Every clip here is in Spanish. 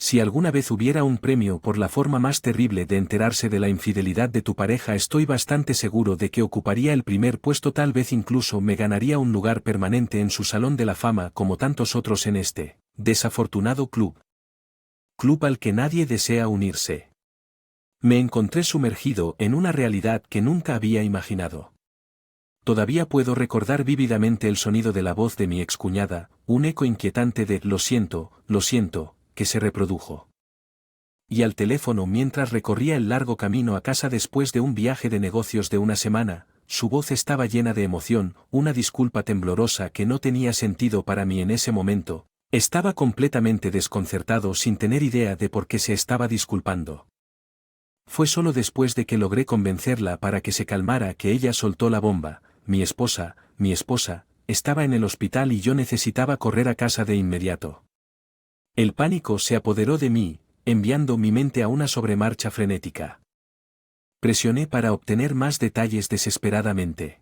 Si alguna vez hubiera un premio por la forma más terrible de enterarse de la infidelidad de tu pareja, estoy bastante seguro de que ocuparía el primer puesto, tal vez incluso me ganaría un lugar permanente en su salón de la fama como tantos otros en este desafortunado club. Club al que nadie desea unirse. Me encontré sumergido en una realidad que nunca había imaginado. Todavía puedo recordar vívidamente el sonido de la voz de mi excuñada, un eco inquietante de lo siento, que se reprodujo. Y al teléfono mientras recorría el largo camino a casa después de un viaje de negocios de una semana, su voz estaba llena de emoción, una disculpa temblorosa que no tenía sentido para mí en ese momento. Estaba completamente desconcertado sin tener idea de por qué se estaba disculpando. Fue solo después de que logré convencerla para que se calmara que ella soltó la bomba. Mi esposa, estaba en el hospital y yo necesitaba correr a casa de inmediato. El pánico se apoderó de mí, enviando mi mente a una sobremarcha frenética. Presioné para obtener más detalles desesperadamente.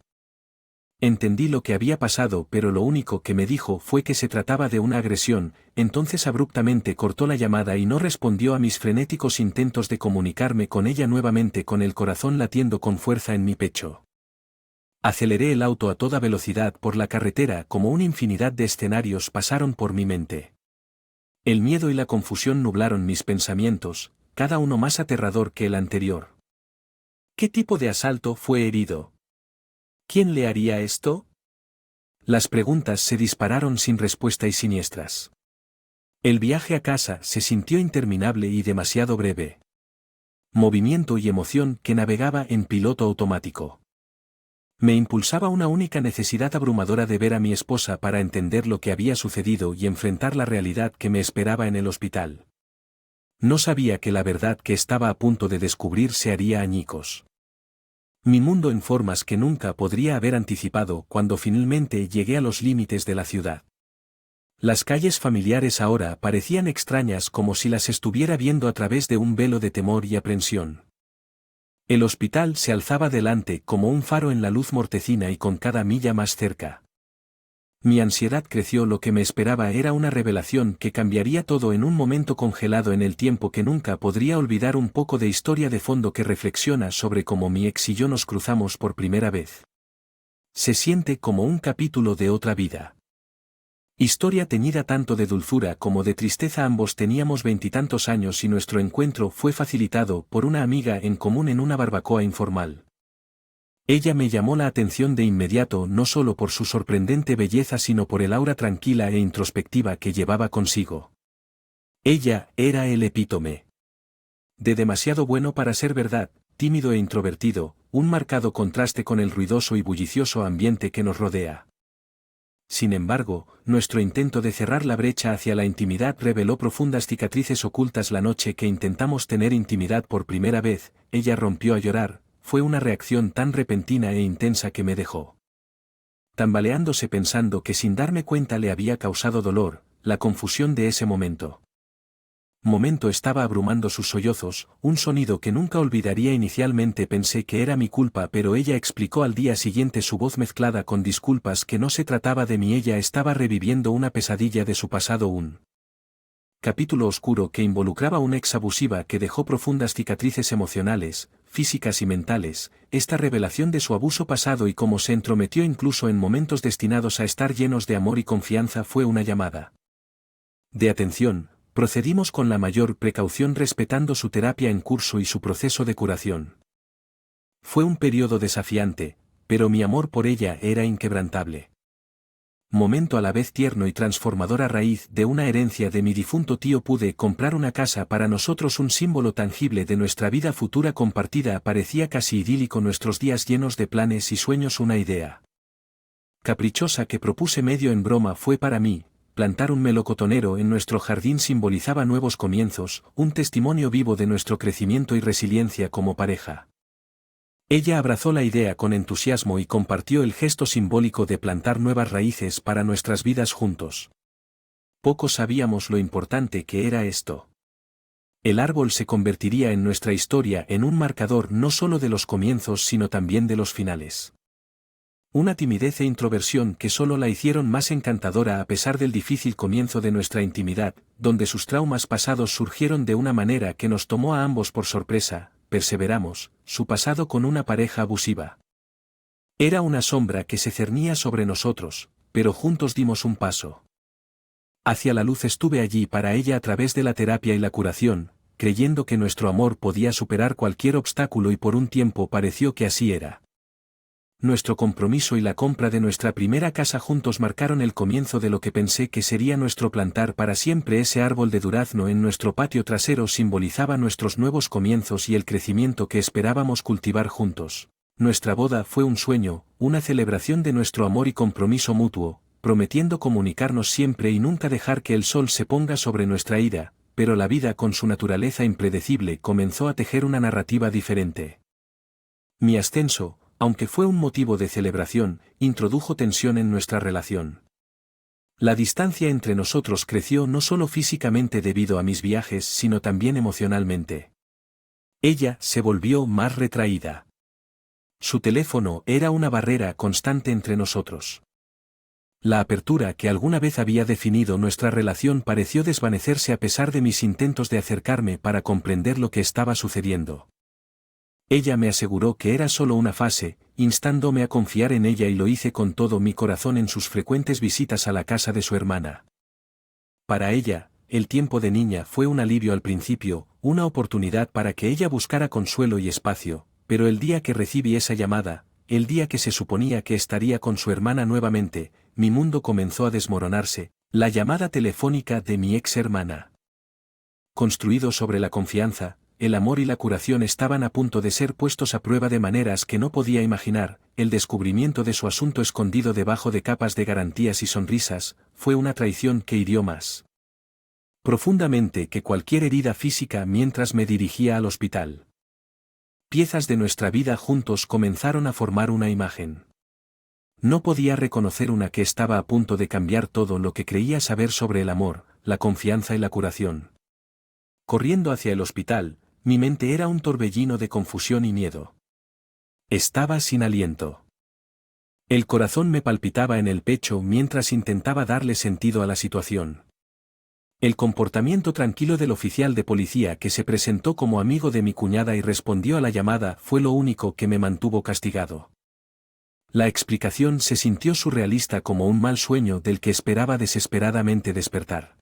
Entendí lo que había pasado, pero lo único que me dijo fue que se trataba de una agresión. Entonces abruptamente cortó la llamada y no respondió a mis frenéticos intentos de comunicarme con ella nuevamente, con el corazón latiendo con fuerza en mi pecho. Aceleré el auto a toda velocidad por la carretera, como una infinidad de escenarios pasaron por mi mente. El miedo y la confusión nublaron mis pensamientos, cada uno más aterrador que el anterior. ¿Qué tipo de asalto fue herido? ¿Quién le haría esto? Las preguntas se dispararon sin respuesta y siniestras. El viaje a casa se sintió interminable y demasiado breve. Movimiento y emoción que navegaba en piloto automático. Me impulsaba una única necesidad abrumadora de ver a mi esposa para entender lo que había sucedido y enfrentar la realidad que me esperaba en el hospital. No sabía que la verdad que estaba a punto de descubrir se haría añicos. Mi mundo en formas que nunca podría haber anticipado cuando finalmente llegué a los límites de la ciudad. Las calles familiares ahora parecían extrañas, como si las estuviera viendo a través de un velo de temor y aprensión. El hospital se alzaba delante como un faro en la luz mortecina y con cada milla más cerca. Mi ansiedad creció. Lo que me esperaba era una revelación que cambiaría todo en un momento congelado en el tiempo que nunca podría olvidar. Un poco de historia de fondo que reflexiona sobre cómo mi ex y yo nos cruzamos por primera vez. Se siente como un capítulo de otra vida. Historia teñida tanto de dulzura como de tristeza. Ambos teníamos 20 años y nuestro encuentro fue facilitado por una amiga en común en una barbacoa informal. Ella me llamó la atención de inmediato, no solo por su sorprendente belleza sino por el aura tranquila e introspectiva que llevaba consigo. Ella era el epítome de demasiado bueno para ser verdad, tímido e introvertido, un marcado contraste con el ruidoso y bullicioso ambiente que nos rodea. Sin embargo, nuestro intento de cerrar la brecha hacia la intimidad reveló profundas cicatrices ocultas. La noche que intentamos tener intimidad por primera vez, ella rompió a llorar. Fue una reacción tan repentina e intensa que me dejó tambaleándose, pensando que sin darme cuenta le había causado dolor. La confusión de ese momento estaba abrumando sus sollozos, un sonido que nunca olvidaría. Inicialmente pensé que era mi culpa, pero ella explicó al día siguiente, su voz mezclada con disculpas, que no se trataba de mí. Ella estaba reviviendo una pesadilla de su pasado, un capítulo oscuro que involucraba a una ex abusiva que dejó profundas cicatrices emocionales, físicas y mentales. Esta revelación de su abuso pasado y cómo se entrometió incluso en momentos destinados a estar llenos de amor y confianza fue una llamada de atención. Procedimos con la mayor precaución, respetando su terapia en curso y su proceso de curación. Fue un periodo desafiante, pero mi amor por ella era inquebrantable. Momento a la vez tierno y transformador. A raíz de una herencia de mi difunto tío pude comprar una casa para nosotros, un símbolo tangible de nuestra vida futura compartida. Parecía casi idílico, nuestros días llenos de planes y sueños. Una idea caprichosa que propuse medio en broma fue para mí. Plantar un melocotonero en nuestro jardín simbolizaba nuevos comienzos, un testimonio vivo de nuestro crecimiento y resiliencia como pareja. Ella abrazó la idea con entusiasmo y compartió el gesto simbólico de plantar nuevas raíces para nuestras vidas juntos. Pocos sabíamos lo importante que era esto. El árbol se convertiría en nuestra historia, en un marcador no solo de los comienzos sino también de los finales. Una timidez e introversión que solo la hicieron más encantadora a pesar del difícil comienzo de nuestra intimidad, donde sus traumas pasados surgieron de una manera que nos tomó a ambos por sorpresa. Perseveramos, su pasado con una pareja abusiva. Era una sombra que se cernía sobre nosotros, pero juntos dimos un paso. Hacia la luz. Estuve allí para ella a través de la terapia y la curación, creyendo que nuestro amor podía superar cualquier obstáculo y por un tiempo pareció que así era. Nuestro compromiso y la compra de nuestra primera casa juntos marcaron el comienzo de lo que pensé que sería nuestro plantar para siempre. Ese árbol de durazno en nuestro patio trasero simbolizaba nuestros nuevos comienzos y el crecimiento que esperábamos cultivar juntos. Nuestra boda fue un sueño, una celebración de nuestro amor y compromiso mutuo, prometiendo comunicarnos siempre y nunca dejar que el sol se ponga sobre nuestra ira, pero la vida con su naturaleza impredecible comenzó a tejer una narrativa diferente. Mi ascenso, aunque fue un motivo de celebración, introdujo tensión en nuestra relación. La distancia entre nosotros creció no solo físicamente debido a mis viajes, sino también emocionalmente. Ella se volvió más retraída. Su teléfono era una barrera constante entre nosotros. La apertura que alguna vez había definido nuestra relación pareció desvanecerse a pesar de mis intentos de acercarme para comprender lo que estaba sucediendo. Ella me aseguró que era solo una fase, instándome a confiar en ella y lo hice con todo mi corazón en sus frecuentes visitas a la casa de su hermana. Para ella, el tiempo de niña fue un alivio al principio, una oportunidad para que ella buscara consuelo y espacio, pero el día que recibí esa llamada, el día que se suponía que estaría con su hermana nuevamente, mi mundo comenzó a desmoronarse. La llamada telefónica de mi ex hermana. Construido sobre la confianza, el amor y la curación estaban a punto de ser puestos a prueba de maneras que no podía imaginar. El descubrimiento de su asunto escondido debajo de capas de garantías y sonrisas, fue una traición que hirió más profundamente que cualquier herida física mientras me dirigía al hospital. Piezas de nuestra vida juntos comenzaron a formar una imagen. No podía reconocer una que estaba a punto de cambiar todo lo que creía saber sobre el amor, la confianza y la curación. Corriendo hacia el hospital, mi mente era un torbellino de confusión y miedo. Estaba sin aliento. El corazón me palpitaba en el pecho mientras intentaba darle sentido a la situación. El comportamiento tranquilo del oficial de policía que se presentó como amigo de mi cuñada y respondió a la llamada fue lo único que me mantuvo castigado. La explicación se sintió surrealista, como un mal sueño del que esperaba desesperadamente despertar.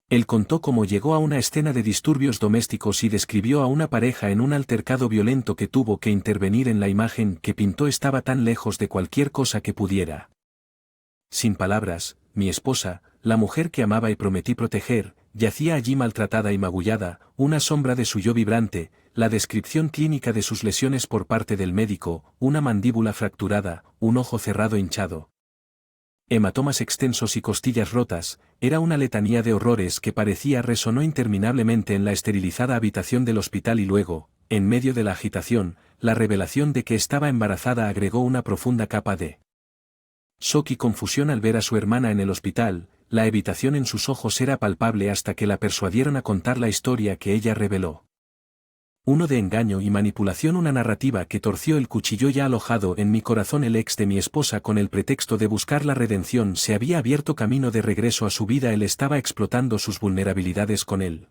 Él contó cómo llegó a una escena de disturbios domésticos y describió a una pareja en un altercado violento que tuvo que intervenir. En la imagen que pintó estaba tan lejos de cualquier cosa que pudiera. Sin palabras, mi esposa, la mujer que amaba y prometí proteger, yacía allí maltratada y magullada, una sombra de su yo vibrante. La descripción clínica de sus lesiones por parte del médico: una mandíbula fracturada, un ojo cerrado hinchado, hematomas extensos y costillas rotas, era una letanía de horrores que parecía resonó interminablemente en la esterilizada habitación del hospital. Y luego, en medio de la agitación, la revelación de que estaba embarazada agregó una profunda capa de shock y confusión al ver a su hermana en el hospital. La evitación en sus ojos era palpable hasta que la persuadieron a contar la historia que ella reveló. Uno de engaño y manipulación, una narrativa que torció el cuchillo ya alojado en mi corazón. El ex de mi esposa, con el pretexto de buscar la redención, se había abierto camino de regreso a su vida. Él estaba explotando sus vulnerabilidades con él.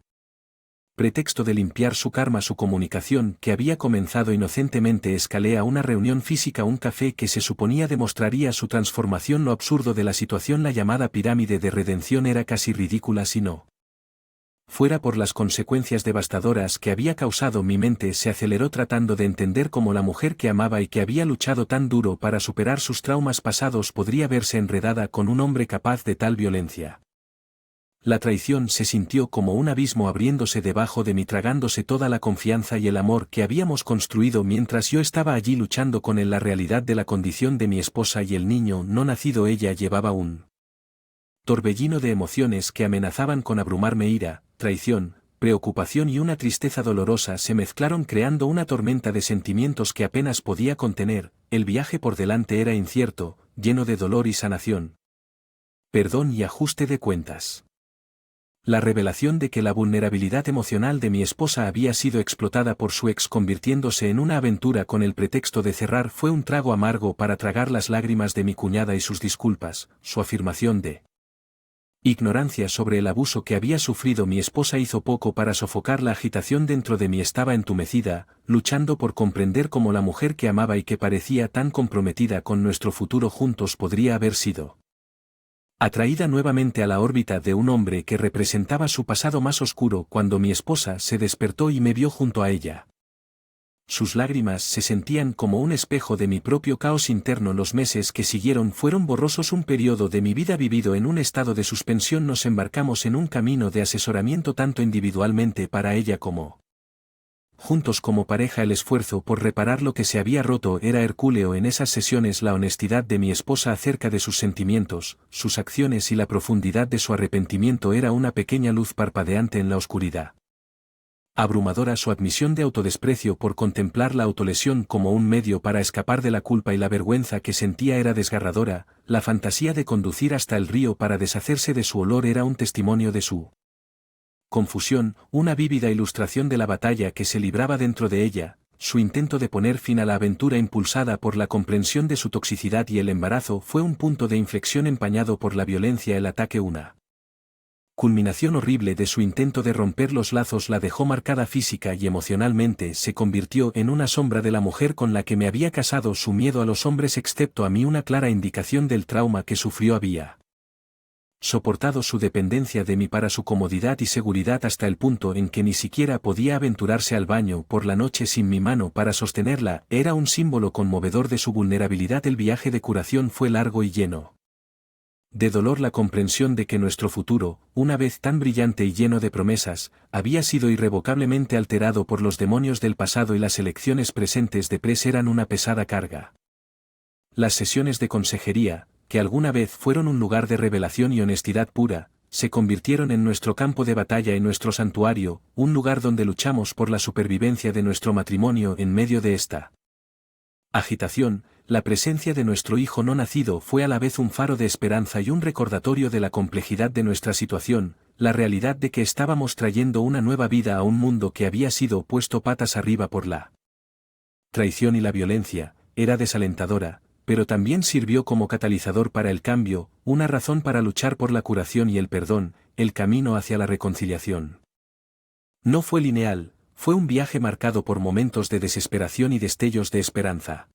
Pretexto de limpiar su karma. Su comunicación, que había comenzado inocentemente, escalé a una reunión física, un café que se suponía demostraría su transformación. Lo absurdo de la situación, la llamada pirámide de redención, era casi ridícula si no fuera por las consecuencias devastadoras que había causado. Mi mente se aceleró tratando de entender cómo la mujer que amaba y que había luchado tan duro para superar sus traumas pasados podría verse enredada con un hombre capaz de tal violencia. La traición se sintió como un abismo abriéndose debajo de mí, tragándose toda la confianza y el amor que habíamos construido mientras yo estaba allí luchando con él. La realidad de la condición de mi esposa y el niño no nacido. Ella llevaba un torbellino de emociones que amenazaban con abrumarme. Ira, traición, preocupación y una tristeza dolorosa se mezclaron, creando una tormenta de sentimientos que apenas podía contener. El viaje por delante era incierto, lleno de dolor y sanación, perdón y ajuste de cuentas. La revelación de que la vulnerabilidad emocional de mi esposa había sido explotada por su ex convirtiéndose en una aventura con el pretexto de cerrar fue un trago amargo para tragar las lágrimas de mi cuñada y sus disculpas. Su afirmación de ignorancia sobre el abuso que había sufrido mi esposa hizo poco para sofocar la agitación dentro de mí. Estaba entumecida, luchando por comprender cómo la mujer que amaba y que parecía tan comprometida con nuestro futuro juntos podría haber sido atraída nuevamente a la órbita de un hombre que representaba su pasado más oscuro. Cuando mi esposa se despertó y me vio junto a ella, sus lágrimas se sentían como un espejo de mi propio caos interno. Los meses que siguieron fueron borrosos, un periodo de mi vida vivido en un estado de suspensión. Nos embarcamos en un camino de asesoramiento tanto individualmente para ella como juntos como pareja. El esfuerzo por reparar lo que se había roto era hercúleo en esas sesiones. La honestidad de mi esposa acerca de sus sentimientos, sus acciones y la profundidad de su arrepentimiento era una pequeña luz parpadeante en la oscuridad abrumadora. Su admisión de autodesprecio por contemplar la autolesión como un medio para escapar de la culpa y la vergüenza que sentía era desgarradora. La fantasía de conducir hasta el río para deshacerse de su olor era un testimonio de su confusión, una vívida ilustración de la batalla que se libraba dentro de ella. Su intento de poner fin a la aventura impulsada por la comprensión de su toxicidad y el embarazo fue un punto de inflexión empañado por la violencia. El ataque, una culminación horrible de su intento de romper los lazos, la dejó marcada física y emocionalmente. Se convirtió en una sombra de la mujer con la que me había casado. Su miedo a los hombres, excepto a mí, una clara indicación del trauma que sufrió. Había soportado su dependencia de mí para su comodidad y seguridad hasta el punto en que ni siquiera podía aventurarse al baño por la noche sin mi mano para sostenerla. Era un símbolo conmovedor de su vulnerabilidad. El viaje de curación fue largo y lleno de dolor. La comprensión de que nuestro futuro, una vez tan brillante y lleno de promesas, había sido irrevocablemente alterado por los demonios del pasado y las elecciones presentes de Pres eran una pesada carga. Las sesiones de consejería, que alguna vez fueron un lugar de revelación y honestidad pura, se convirtieron en nuestro campo de batalla y nuestro santuario, un lugar donde luchamos por la supervivencia de nuestro matrimonio. En medio de esta agitación, la presencia de nuestro hijo no nacido fue a la vez un faro de esperanza y un recordatorio de la complejidad de nuestra situación, la realidad de que estábamos trayendo una nueva vida a un mundo que había sido puesto patas arriba por la traición y la violencia. Era desalentadora, pero también sirvió como catalizador para el cambio, una razón para luchar por la curación y el perdón, el camino hacia la reconciliación. No fue lineal, fue un viaje marcado por momentos de desesperación y destellos de esperanza.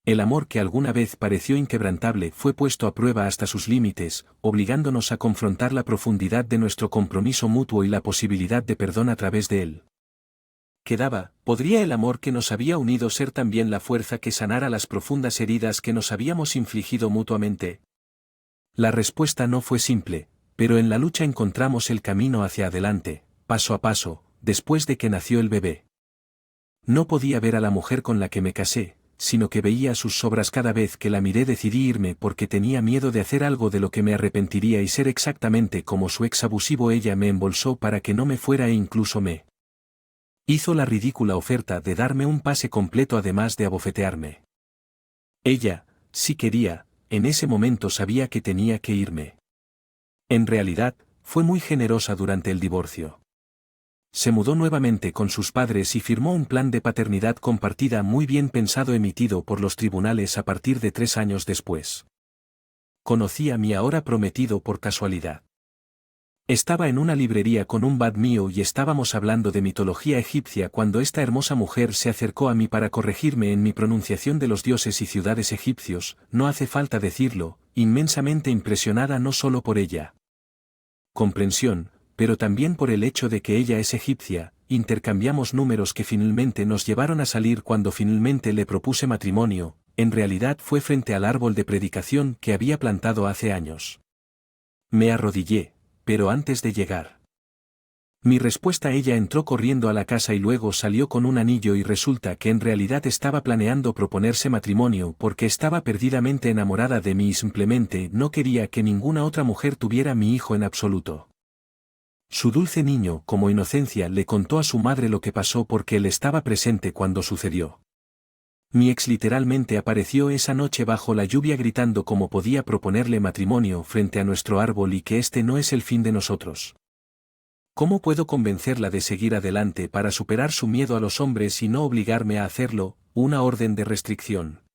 El amor que alguna vez pareció inquebrantable fue puesto a prueba hasta sus límites, obligándonos a confrontar la profundidad de nuestro compromiso mutuo y la posibilidad de perdón a través de él. ¿Podría el amor que nos había unido ser también la fuerza que sanara las profundas heridas que nos habíamos infligido mutuamente? La respuesta no fue simple, pero en la lucha encontramos el camino hacia adelante, paso a paso, después de que nació el bebé. No podía ver a la mujer con la que me casé, sino que veía sus sobras cada vez que la miré. Decidí irme porque tenía miedo de hacer algo de lo que me arrepentiría y ser exactamente como su ex abusivo. Ella me embolsó para que no me fuera e incluso me hizo la ridícula oferta de darme un pase completo además de abofetearme. Ella, si quería, en ese momento sabía que tenía que irme. En realidad, fue muy generosa durante el divorcio. Se mudó nuevamente con sus padres y firmó un plan de paternidad compartida muy bien pensado emitido por los tribunales a partir de 3 años después. Conocí a mi ahora prometido por casualidad. Estaba en una librería con un bad mío y estábamos hablando de mitología egipcia cuando esta hermosa mujer se acercó a mí para corregirme en mi pronunciación de los dioses y ciudades egipcios. No hace falta decirlo, inmensamente impresionada no solo por ella comprensión, pero también por el hecho de que ella es egipcia. Intercambiamos números que finalmente nos llevaron a salir. Cuando finalmente le propuse matrimonio, en realidad fue frente al árbol de predicación que había plantado hace años. Me arrodillé, pero antes de llegar mi respuesta, ella entró corriendo a la casa y luego salió con un anillo, y resulta que en realidad estaba planeando proponerse matrimonio porque estaba perdidamente enamorada de mí y simplemente no quería que ninguna otra mujer tuviera mi hijo en absoluto. Su dulce niño, como inocencia, le contó a su madre lo que pasó porque él estaba presente cuando sucedió. Mi ex literalmente apareció esa noche bajo la lluvia gritando cómo podía proponerle matrimonio frente a nuestro árbol y que este no es el fin de nosotros. ¿Cómo puedo convencerla de seguir adelante para superar su miedo a los hombres y no obligarme a hacerlo? Una orden de restricción.